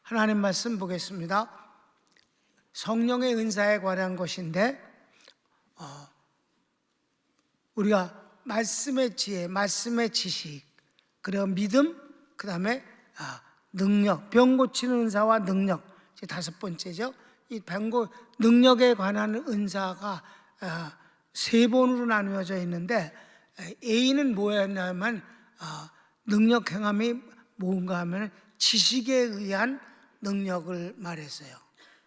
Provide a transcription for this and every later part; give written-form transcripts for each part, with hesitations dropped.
하나님 말씀 보겠습니다. 성령의 은사에 관한 것인데 우리가 말씀의 지혜, 말씀의 지식, 그리고 믿음, 그 다음에 능력, 병 고치는 은사와 능력, 이제 다섯 번째죠. 이 능력에 관한 은사가 세 번으로 나누어져 있는데, A는 뭐였냐면 능력 행함이 뭔가 하면 지식에 의한 능력을 말했어요.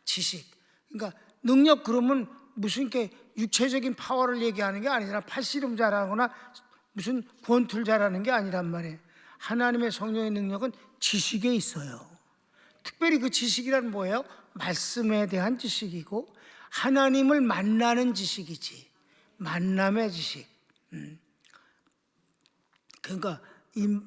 지식. 그러니까 능력 그러면 무슨 이렇게 육체적인 파워를 얘기하는 게 아니라 팔씨름 잘하거나 무슨 권투를 잘하는 게 아니란 말이에요. 하나님의 성령의 능력은 지식에 있어요. 특별히 그 지식이란 뭐예요? 말씀에 대한 지식이고 하나님을 만나는 지식이지. 만남의 지식. 그러니까 이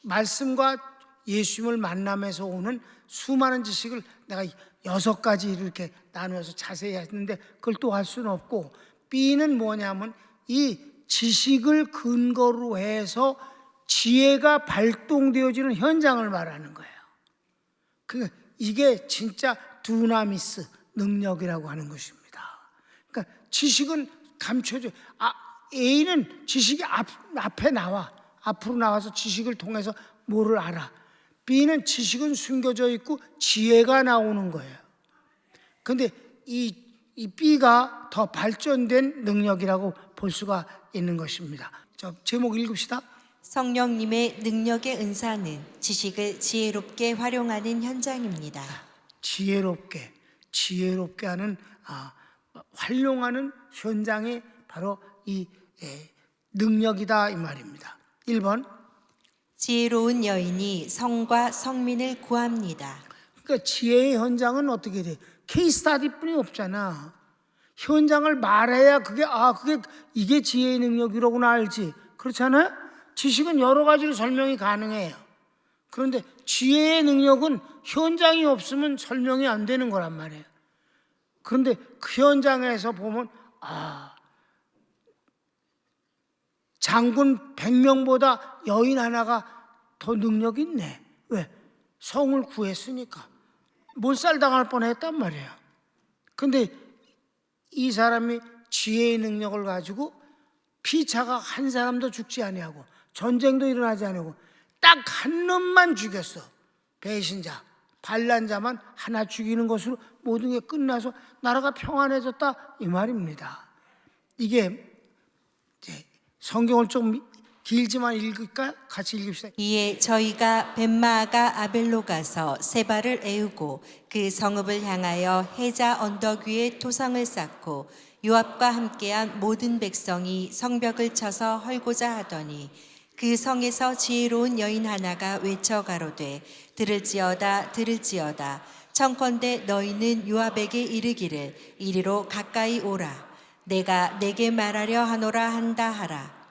말씀과 예수님을 만나면서 오는 수많은 지식을 내가 6가지를 이렇게 나누어서 자세히 했는데 그걸 또 할 수는 없고, B는 뭐냐면 이 지식을 근거로 해서 지혜가 발동되어지는 현장을 말하는 거예요. 그러니까 이게 진짜 두나미스 능력이라고 하는 것입니다. 그러니까 지식은 감춰져. A는 지식이 앞에 나와. 앞으로 나와서 지식을 통해서 뭐를 알아. B는 지식은 숨겨져 있고 지혜가 나오는 거예요. 그런데 이 B가 더 발전된 능력이라고 볼 수가 있는 것입니다. 제목 읽읍시다. 성령님의 능력의 은사는 지식을 지혜롭게 활용하는 현장입니다. 지혜롭게 하는 활용하는 현장이 바로 이 능력이다 이 말입니다. 1번 지혜로운 여인이 성과 성민을 구합니다. 그러니까 지혜의 현장은 어떻게 돼? 케이스 스타디뿐이 없잖아. 현장을 말해야 이게 지혜의 능력이라고나 알지. 그렇잖아요? 지식은 여러 가지로 설명이 가능해요. 그런데 지혜의 능력은 현장이 없으면 설명이 안 되는 거란 말이에요. 그런데 그 현장에서 보면 장군 100명보다 여인 하나가 더 능력 있네. 왜? 성을 구했으니까. 몰살당할 뻔했단 말이에요. 근데 이 사람이 지혜의 능력을 가지고 피차가 한 사람도 죽지 아니하고 전쟁도 일어나지 아니하고 딱 한 놈만 죽였어. 배신자, 반란자만 하나 죽이는 것으로 모든 게 끝나서 나라가 평안해졌다 이 말입니다. 이게 성경을 좀 길지만 읽을까? 같이 읽읍시다. 이에 저희가 벳마아가 아벨로 가서 세바를 애우고 그 성읍을 향하여 해자 언덕 위에 토성을 쌓고 요압과 함께한 모든 백성이 성벽을 쳐서 헐고자 하더니 그 성에서 지혜로운 여인 하나가 외쳐 가로되 들을지어다 들을지어다 청컨대 너희는 요압에게 이르기를 이리로 가까이 오라 내가 내게 말하려 하노라 한다 하라.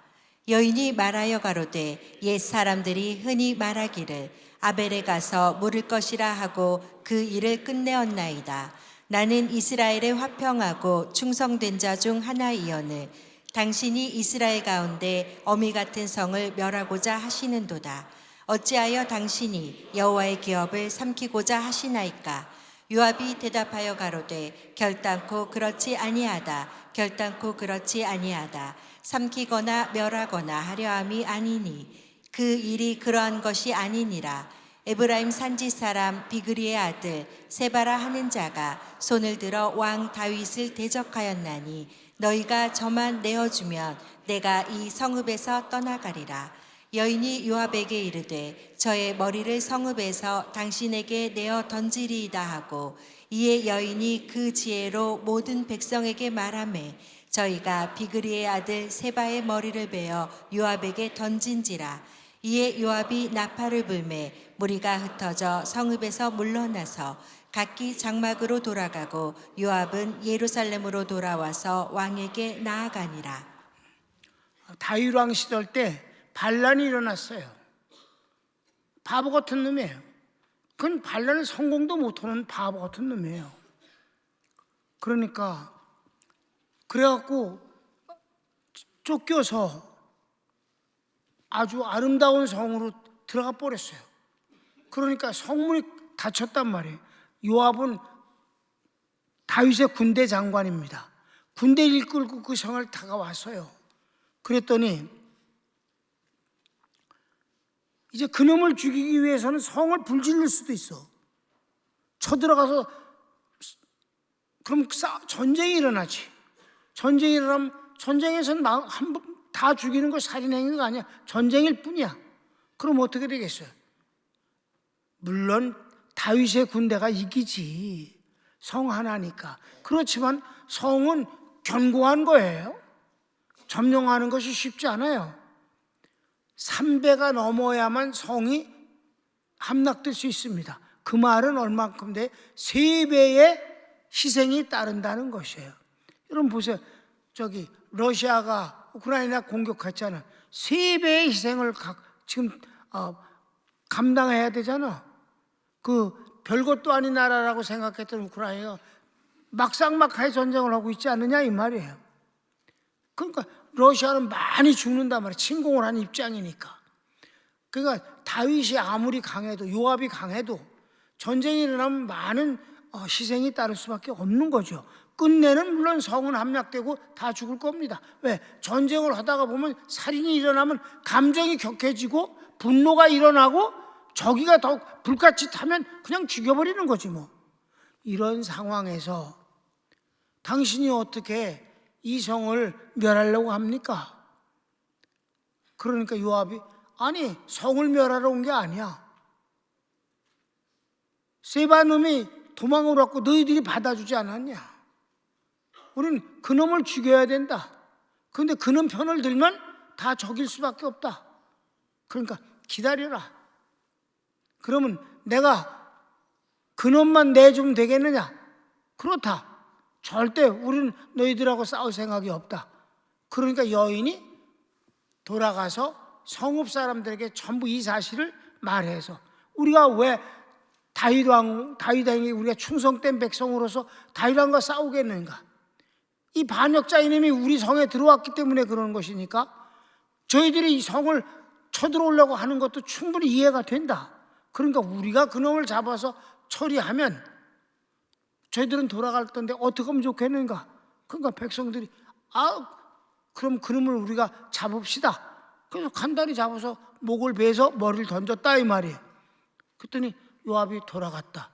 여인이 말하여 가로되 옛 사람들이 흔히 말하기를 아벨에 가서 물을 것이라 하고 그 일을 끝내었나이다. 나는 이스라엘에 화평하고 충성된 자 중 하나이오늘 당신이 이스라엘 가운데 어미 같은 성을 멸하고자 하시는도다. 어찌하여 당신이 여호와의 기업을 삼키고자 하시나이까? 요압이 대답하여 가로되 결단코 그렇지 아니하다. 결단코 그렇지 아니하다. 삼키거나 멸하거나 하려함이 아니니 그 일이 그러한 것이 아니니라. 에브라임 산지 사람 비그리의 아들 세바라 하는 자가 손을 들어 왕 다윗을 대적하였나니 너희가 저만 내어주면 내가 이 성읍에서 떠나가리라. 여인이 요압에게 이르되 저의 머리를 성읍에서 당신에게 내어 던지리이다 하고 이에 여인이 그 지혜로 모든 백성에게 말하매 저희가 비그리의 아들 세바의 머리를 베어 요압에게 던진지라. 이에 요압이 나팔을 불매 무리가 흩어져 성읍에서 물러나서 각기 장막으로 돌아가고 요압은 예루살렘으로 돌아와서 왕에게 나아가니라. 다윗 왕 시절 때 반란이 일어났어요. 바보 같은 놈이에요. 그건 반란을 성공도 못하는 바보 같은 놈이에요. 그래갖고 쫓겨서 아주 아름다운 성으로 들어가 버렸어요. 그러니까 성문이 다쳤단 말이에요. 요압은 다윗의 군대 장관입니다. 군대를 이끌고 그 성을 다가왔어요. 그랬더니 이제 그놈을 죽이기 위해서는 성을 불질릴 수도 있어. 쳐들어가서 그럼 전쟁이 일어나지. 전쟁이 일어나면 전쟁에서는 다 죽이는 거 살인행위가 아니야. 전쟁일 뿐이야. 그럼 어떻게 되겠어요? 물론 다윗의 군대가 이기지. 성 하나니까. 그렇지만 성은 견고한 거예요. 점령하는 것이 쉽지 않아요. 3배가 넘어야만 성이 함락될 수 있습니다. 그 말은 얼만큼 돼? 3배의 희생이 따른다는 것이에요. 여러분 보세요. 저기 러시아가 우크라이나 공격했잖아. 3배의 희생을 지금 감당해야 되잖아. 그 별것도 아닌 나라라고 생각했던 우크라이나가 막상막하에 전쟁을 하고 있지 않느냐 이 말이에요. 그러니까 러시아는 많이 죽는단 말이에요. 침공을 한 입장이니까. 그러니까 다윗이 아무리 강해도, 요압이 강해도 전쟁이 일어나면 많은 희생이 따를 수밖에 없는 거죠. 끝내는 물론 성은 함락되고 다 죽을 겁니다. 왜? 전쟁을 하다가 보면 살인이 일어나면 감정이 격해지고 분노가 일어나고 저기가 더 불같이 타면 그냥 죽여버리는 거지 뭐. 이런 상황에서 당신이 어떻게 이 성을 멸하려고 합니까? 그러니까 요압이 아니 성을 멸하러 온 게 아니야. 세바 놈이 도망을 왔고 너희들이 받아주지 않았냐? 우린 그놈을 죽여야 된다. 그런데 그놈 편을 들면 다 적일 수밖에 없다. 그러니까 기다려라. 그러면 내가 그놈만 내주면 되겠느냐? 그렇다. 절대 우리는 너희들하고 싸울 생각이 없다. 그러니까 여인이 돌아가서 성읍 사람들에게 전부 이 사실을 말해서 우리가 왜 다윗왕이 우리가 충성된 백성으로서 다윗왕과 싸우겠는가? 이 반역자 이놈이 우리 성에 들어왔기 때문에 그러는 것이니까 저희들이 이 성을 쳐들어오려고 하는 것도 충분히 이해가 된다. 그러니까 우리가 그놈을 잡아서 처리하면 저희들은 돌아갈 텐데 어떻게 하면 좋겠는가? 그러니까 백성들이 그럼 그놈을 우리가 잡읍시다. 그래서 간단히 잡아서 목을 베서 머리를 던졌다 이 말이에요. 그랬더니 요압이 돌아갔다.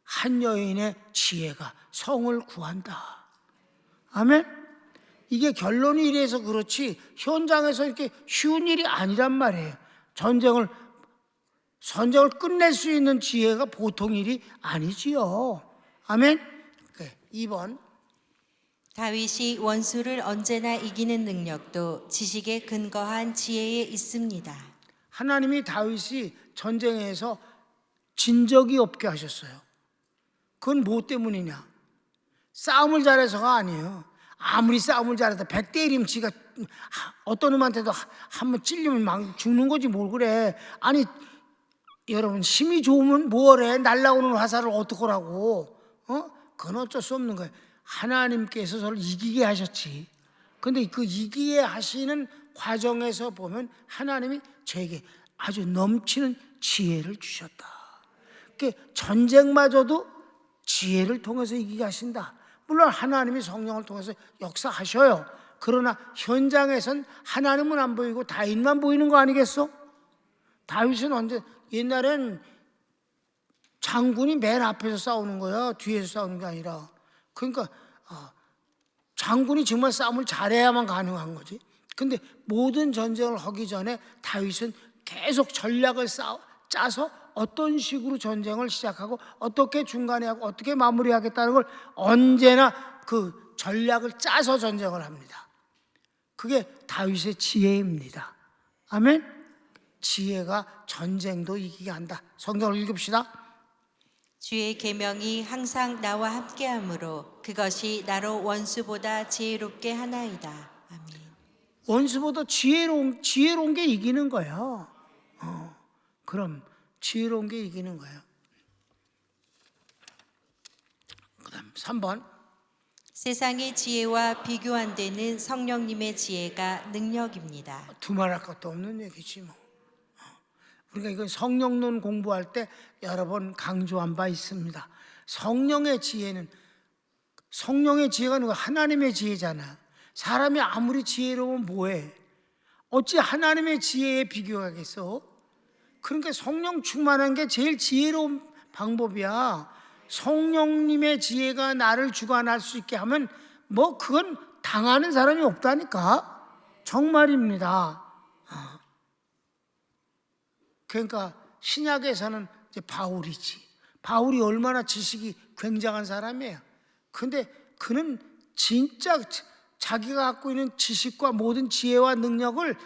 한 여인의 지혜가 성을 구한다. 아멘? 이게 결론이 이래서 그렇지 현장에서 이렇게 쉬운 일이 아니란 말이에요. 전쟁을 끝낼 수 있는 지혜가 보통 일이 아니지요. 아멘? 2번 다윗이 원수를 언제나 이기는 능력도 지식에 근거한 지혜에 있습니다. 하나님이 다윗이 전쟁에서 진 적이 없게 하셨어요. 그건 뭐 때문이냐? 싸움을 잘해서가 아니에요. 아무리 싸움을 잘해도 100대 1이면 지가 어떤 놈한테도 한번 찔리면 막 죽는 거지 뭘 그래. 아니 여러분 힘이 좋으면 뭐래. 날라오는 화살을 어떡하라고. 그건 어쩔 수 없는 거예요. 하나님께서 저를 이기게 하셨지. 근데 그 이기게 하시는 과정에서 보면 하나님이 저에게 아주 넘치는 지혜를 주셨다. 전쟁마저도 지혜를 통해서 이기게 하신다. 물론 하나님이 성령을 통해서 역사하셔요. 그러나 현장에선 하나님은 안 보이고 다윗만 보이는 거 아니겠어? 다윗은 옛날엔 장군이 맨 앞에서 싸우는 거야. 뒤에서 싸우는 게 아니라. 그러니까 장군이 정말 싸움을 잘해야만 가능한 거지. 근데 모든 전쟁을 하기 전에 다윗은 계속 전략을 짜서 어떤 식으로 전쟁을 시작하고 어떻게 중간에 하고 어떻게 마무리하겠다는 걸 언제나 그 전략을 짜서 전쟁을 합니다. 그게 다윗의 지혜입니다. 아멘? 지혜가 전쟁도 이기게 한다. 성경을 읽읍시다. 주의 계명이 항상 나와 함께하므로 그것이 나로 원수보다 지혜롭게 하나이다. 아멘. 원수보다 지혜로운 게 이기는 거예요. 그럼 지혜로운 게 이기는 거예요. 그다음 3번. 세상의 지혜와 비교 안 되는 성령님의 지혜가 능력입니다. 두말할 것도 없는 얘기지 뭐. 우리가 이건 성령론 공부할 때 여러 번 강조한 바 있습니다. 성령의 지혜가 하나님의 지혜잖아. 사람이 아무리 지혜로우면 뭐해? 어찌 하나님의 지혜에 비교하겠어? 그러니까 성령 충만한 게 제일 지혜로운 방법이야. 성령님의 지혜가 나를 주관할 수 있게 하면 뭐 그건 당하는 사람이 없다니까. 정말입니다. 그러니까 신약에서는 이제 바울이지. 바울이 얼마나 지식이 굉장한 사람이에요. 근데 그는 진짜 자기가 갖고 있는 지식과 모든 지혜와 능력을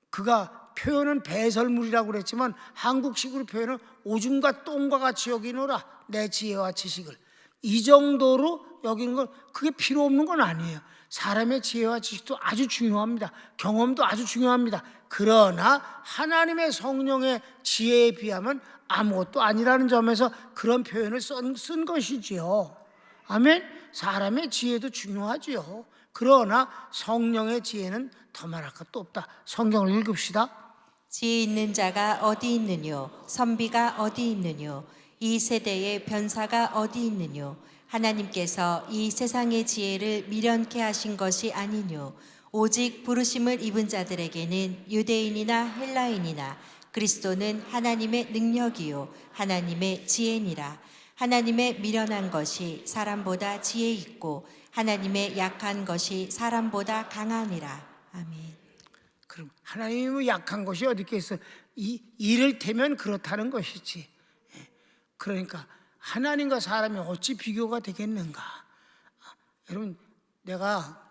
그가 표현은 배설물이라고 그랬지만 한국식으로 표현은 오줌과 똥과 같이 여기노라. 내 지혜와 지식을. 이 정도로 여기는 건 그게 필요 없는 건 아니에요. 사람의 지혜와 지식도 아주 중요합니다. 경험도 아주 중요합니다. 그러나 하나님의 성령의 지혜에 비하면 아무것도 아니라는 점에서 그런 표현을 쓴 것이지요. 아멘. 사람의 지혜도 중요하지요. 그러나 성령의 지혜는 더 말할 것도 없다. 성경을 읽읍시다. 지혜 있는 자가 어디 있느뇨? 선비가 어디 있느뇨? 이 세대의 변사가 어디 있느뇨? 하나님께서 이 세상의 지혜를 미련케 하신 것이 아니뇨? 오직 부르심을 입은 자들에게는 유대인이나 헬라인이나 그리스도는 하나님의 능력이요 하나님의 지혜니라. 하나님의 미련한 것이 사람보다 지혜 있고 하나님의 약한 것이 사람보다 강하니라. 아멘. 그럼 하나님은 약한 것이 어디 있겠어? 이를테면 그렇다는 것이지. 그러니까 하나님과 사람이 어찌 비교가 되겠는가? 여러분, 내가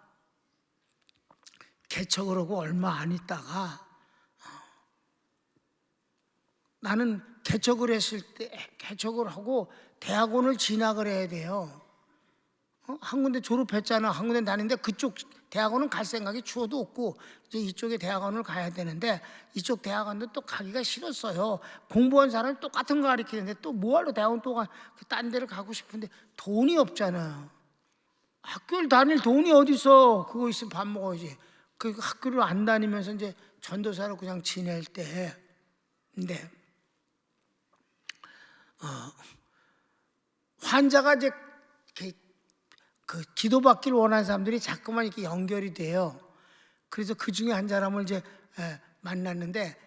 개척을 하고 얼마 안 있다가 나는 개척을 했을 때 개척을 하고 대학원을 진학을 해야 돼요. 한 군데 졸업했잖아. 한 군데 다니는데 그쪽 대학원은 갈 생각이 추워도 없고 이제 이쪽에 대학원을 가야 되는데 이쪽 대학원도 또 가기가 싫었어요. 공부한 사람이 똑같은 거 가르치는데 또 뭐하러 대학원 또 딴 데를 가고 싶은데 돈이 없잖아요. 학교를 다닐 돈이 어디 있어? 그거 있으면 밥 먹어야지. 그 학교를 안 다니면서 이제 전도사로 그냥 지낼 때, 근데 환자가 이제 그 기도받기를 원하는 사람들이 자꾸만 이렇게 연결이 돼요. 그래서 그 중에 한 사람을 이제 만났는데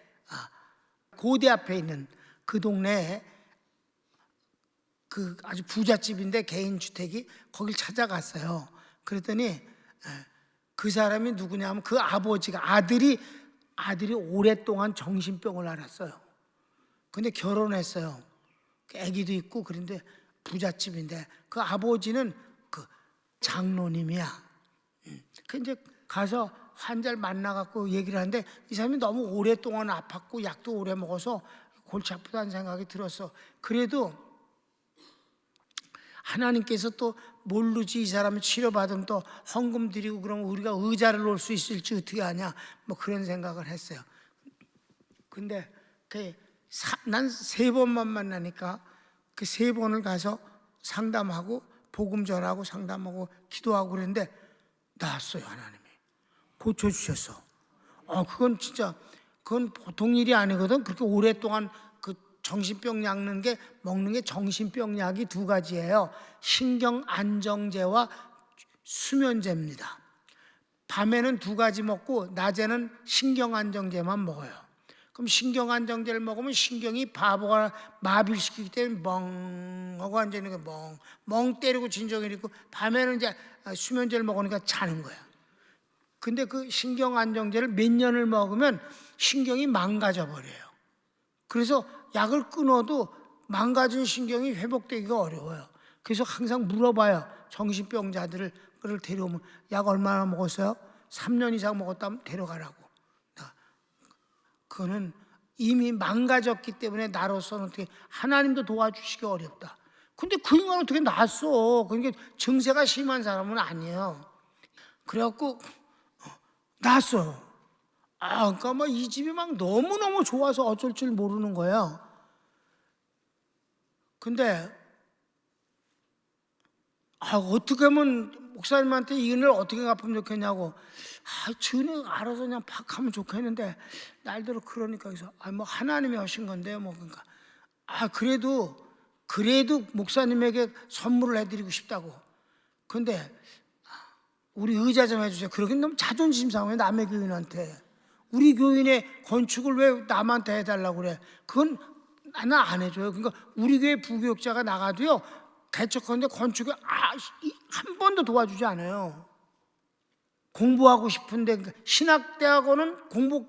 고대 앞에 있는 그 동네에 그 아주 부잣집인데 개인 주택이 거길 찾아갔어요. 그랬더니 그 사람이 누구냐면 그 아버지가 아들이 오랫동안 정신병을 앓았어요. 근데 결혼했어요. 아기도 있고 그런데 부잣집인데 그 아버지는 그 장로님이야. 그 이제 가서 환자를 만나갖고 얘기를 하는데 이 사람이 너무 오랫동안 아팠고 약도 오래 먹어서 골치 아프다는 생각이 들었어. 그래도 하나님께서 또 모르지 이 사람이 치료받으면 또 헌금 드리고 그러면 우리가 의자를 놓을 수 있을지 어떻게 하냐 뭐 그런 생각을 했어요. 근데 난 3번만 만나니까 그 3번을 가서 상담하고 복음 전하고 상담하고 기도하고 그랬는데 나았어요. 하나님이 고쳐주셨어. 그건 진짜 그건 보통 일이 아니거든. 그렇게 오랫동안 그 정신병 먹는 게 정신병 약이 2가지예요. 신경 안정제와 수면제입니다. 밤에는 2가지 먹고 낮에는 신경 안정제만 먹어요. 그럼 신경 안정제를 먹으면 신경이 바보가 마비를 시키기 때문에 멍 하고 앉아있는 거 멍 때리고 진정이 있고 밤에는 이제 수면제를 먹으니까 자는 거야. 근데 그 신경 안정제를 몇 년을 먹으면 신경이 망가져 버려요. 그래서 약을 끊어도 망가진 신경이 회복되기가 어려워요. 그래서 항상 물어봐요. 정신병자들을 데려오면 약 얼마나 먹었어요? 3년 이상 먹었다면 데려가라고. 그거는 이미 망가졌기 때문에 나로서는 어떻게 하나님도 도와주시기 어렵다. 근데 그 인간은 어떻게 낫어? 그러니까 증세가 심한 사람은 아니에요. 그래갖고 낫어요. 그러니까 막 이 집이 막 너무너무 좋아서 어쩔 줄 모르는 거예요. 근데 어떻게 하면 목사님한테 이 은혜를 어떻게 갚으면 좋겠냐고. 주님 알아서 그냥 팍 하면 좋겠는데 날대로 그러니까 그래서 뭐 하나님이 하신 건데요. 뭐 그러니까 그래도 목사님에게 선물을 해드리고 싶다고. 근데 우리 의자 좀 해주세요. 그러긴 너무 자존심 상해. 남의 교인한테 우리 교인의 건축을 왜 남한테 해달라고 그래. 그건 나는 안 해줘요. 그러니까 우리 교회 부교육자가 나가도요 개척하는데 건축에 한 번도 도와주지 않아요. 공부하고 싶은데 신학대학원은 공부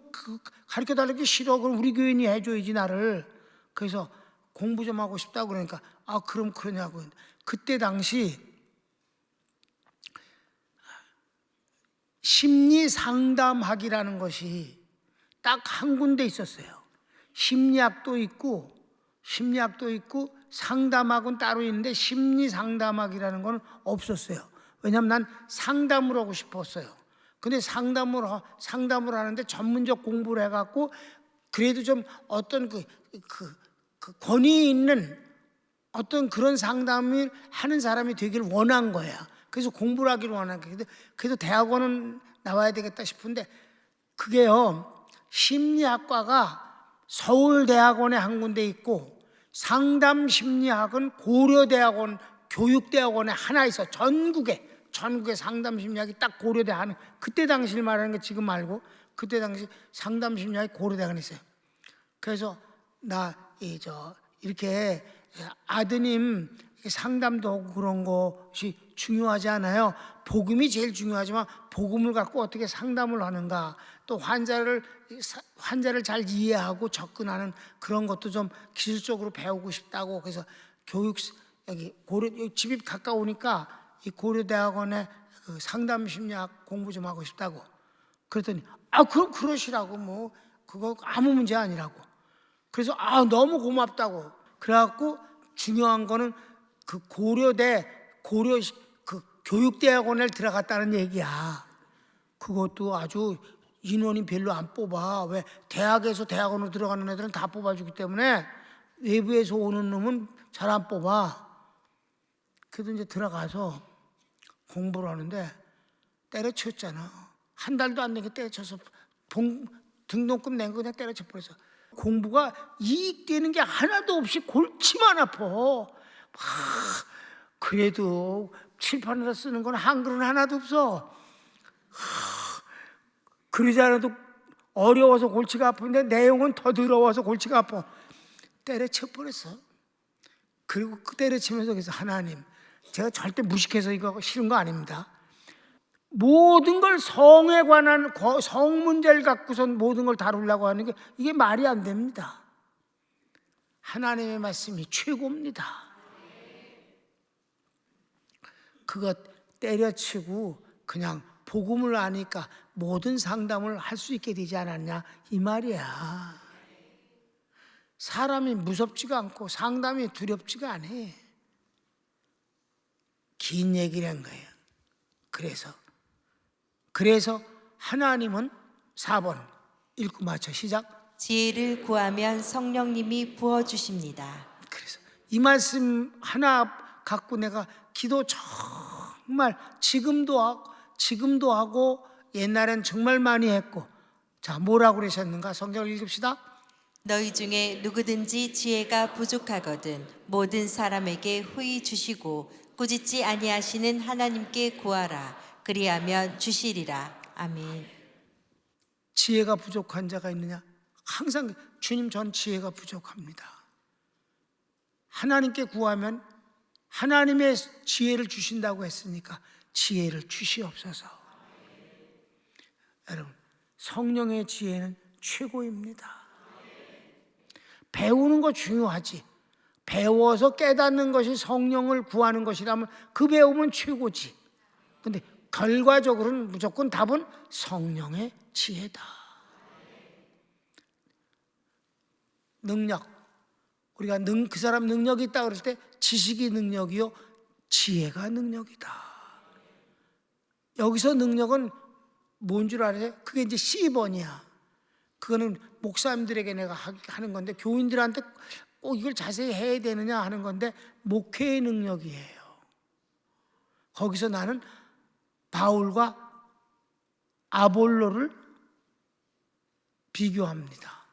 가르쳐 달라기 싫어. 그럼 우리 교인이 해줘야지 나를. 그래서 공부 좀 하고 싶다고 그러니까 그럼 그러냐고. 그때 당시 심리상담학이라는 것이 딱 한 군데 있었어요. 심리학도 있고 상담학은 따로 있는데 심리상담학이라는 건 없었어요. 왜냐하면 난 상담을 하고 싶었어요. 근데 상담을 하는데 전문적 공부를 해갖고 그래도 좀 어떤 그 권위 있는 어떤 그런 상담을 하는 사람이 되기를 원한 거야. 그래서 공부를 하기를 원한 거야. 그래도 대학원은 나와야 되겠다 싶은데 그게요 심리학과가 서울대학원에 한 군데 있고 상담심리학은 고려대학원 교육대학원에 하나 있어. 전국에 상담심리학이 딱 고려대 하는. 그때 당시를 말하는 게 지금 말고 그때 당시 상담심리학이 고려대학원에 있어요. 그래서 나 이렇게 아드님 상담도 하고 그런 것이 중요하지 않아요. 복음이 제일 중요하지만 복음을 갖고 어떻게 상담을 하는가, 또 환자를 잘 이해하고 접근하는 그런 것도 좀 기술적으로 배우고 싶다고. 그래서 여기 집이 가까우니까 이 고려대학원에 그 상담심리학 공부 좀 하고 싶다고. 그랬더니 그럼 그러시라고. 뭐 그거 아무 문제 아니라고. 그래서 너무 고맙다고. 그래갖고 중요한 거는 그 고려 그 교육대학원에 들어갔다는 얘기야. 그것도 아주 인원이 별로 안 뽑아. 왜 대학에서 대학원으로 들어가는 애들은 다 뽑아주기 때문에 외부에서 오는 놈은 잘 안 뽑아. 그래도 이제 들어가서 공부를 하는데 때려쳤잖아. 한 달도 안 되게 때려쳐서 등록금 낸 거 그냥 때려쳐 버려서 공부가 이익되는 게 하나도 없이 골치만 아파. 그래도 칠판에다 쓰는 건 한글은 하나도 없어. 그러지 않아도 어려워서 골치가 아픈데 내용은 더 더러워서 골치가 아파. 때려쳐 버렸어. 그리고 그 때려치면서 그래서 하나님, 제가 절대 무식해서 이거 싫은 거 아닙니다. 모든 걸 성에 관한 성 문제를 갖고선 모든 걸 다루려고 하는 게 이게 말이 안 됩니다. 하나님의 말씀이 최고입니다. 그것 때려치고 그냥 복음을 아니까 모든 상담을 할 수 있게 되지 않았냐 이 말이야. 사람이 무섭지가 않고 상담이 두렵지가 않아. 긴 얘기를 한 거예요. 그래서 하나님은 4번 읽고 맞춰 시작. 지혜를 구하면 성령님이 부어주십니다. 그래서 이 말씀 하나 갖고 내가 기도 정말 지금도 하고 옛날엔 정말 많이 했고. 자, 뭐라고 그러셨는가? 성경을 읽읍시다. 너희 중에 누구든지 지혜가 부족하거든 모든 사람에게 후히 주시고 꾸짖지 아니하시는 하나님께 구하라. 그리하면 주시리라. 아멘. 지혜가 부족한 자가 있느냐? 항상 주님, 전 지혜가 부족합니다. 하나님께 구하면 하나님의 지혜를 주신다고 했으니까 지혜를 주시옵소서. 여러분, 성령의 지혜는 최고입니다. 배우는 거 중요하지. 배워서 깨닫는 것이 성령을 구하는 것이라면 그 배움은 최고지. 근데 결과적으로는 무조건 답은 성령의 지혜다. 능력. 우리가 그 사람 능력이 있다 그럴 때 지식이 능력이요 지혜가 능력이다. 여기서 능력은 뭔 줄 알아요? 그게 이제 C번이야. 그거는 목사님들에게 내가 하는 건데 교인들한테 꼭 이걸 자세히 해야 되느냐 하는 건데 목회의 능력이에요. 거기서 나는 바울과 아볼로를 비교합니다.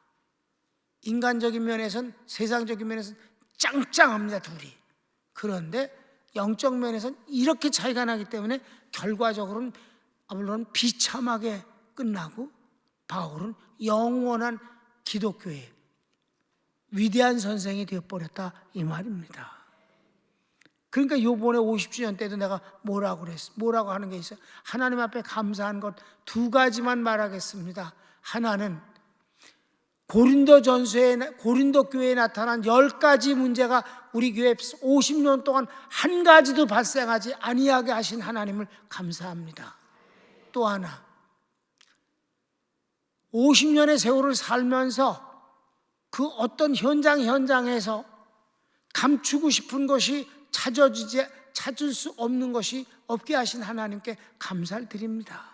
인간적인 면에선, 세상적인 면에선 짱짱합니다, 둘이. 그런데 영적 면에선 이렇게 차이가 나기 때문에 결과적으로는 아볼로는 비참하게 끝나고 바울은 영원한 기독교의 위대한 선생이 되어버렸다, 이 말입니다. 그러니까 요번에 50주년 때도 내가 뭐라고 하는 게 있어요? 하나님 앞에 감사한 것 두 가지만 말하겠습니다. 하나는 고린도 교회에 나타난 10가지 문제가 우리 교회 50년 동안 한 가지도 발생하지 아니하게 하신 하나님을 감사합니다. 또 하나, 50년의 세월을 살면서 그 어떤 현장에서 감추고 싶은 것이 찾을 수 없는 것이 없게 하신 하나님께 감사를 드립니다.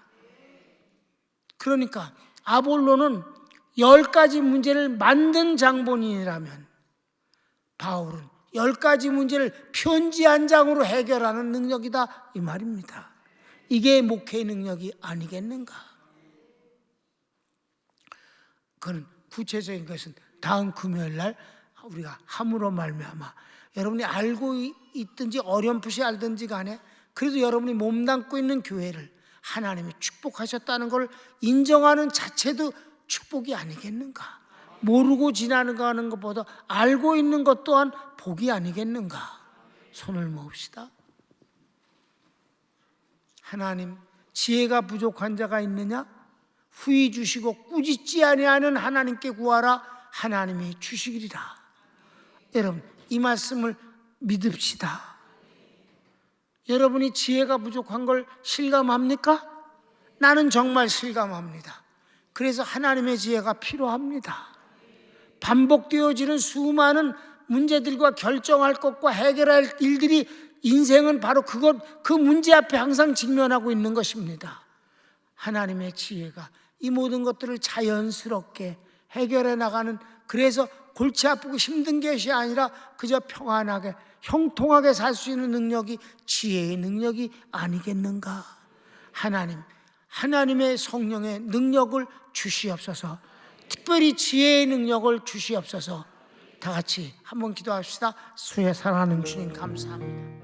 그러니까 아볼로는 10가지 문제를 만든 장본인이라면 바울은 10가지 문제를 편지 한 장으로 해결하는 능력이다, 이 말입니다. 이게 목회의 능력이 아니겠는가? 그건 구체적인 것은 다음 금요일 날 우리가 함으로 말미암아 여러분이 알고 있든지 어렴풋이 알든지 간에 그래도 여러분이 몸담고 있는 교회를 하나님이 축복하셨다는 걸 인정하는 자체도 축복이 아니겠는가? 모르고 지나가는 것보다 알고 있는 것 또한 복이 아니겠는가? 손을 모읍시다. 하나님, 지혜가 부족한 자가 있느냐? 후히 주시고 꾸짖지 아니하는 하나님께 구하라. 하나님이 주시리라. 여러분, 이 말씀을 믿읍시다. 여러분이 지혜가 부족한 걸 실감합니까? 나는 정말 실감합니다. 그래서 하나님의 지혜가 필요합니다. 반복되어지는 수많은 문제들과 결정할 것과 해결할 일들이 인생은 바로 그 문제 앞에 항상 직면하고 있는 것입니다. 하나님의 지혜가 이 모든 것들을 자연스럽게 해결해 나가는, 그래서 골치 아프고 힘든 것이 아니라 그저 평안하게 형통하게 살 수 있는 능력이 지혜의 능력이 아니겠는가? 하나님의 성령의 능력을 주시옵소서. 특별히 지혜의 능력을 주시옵소서. 다 같이 한번 기도합시다. 수의 사랑하는 주님 감사합니다.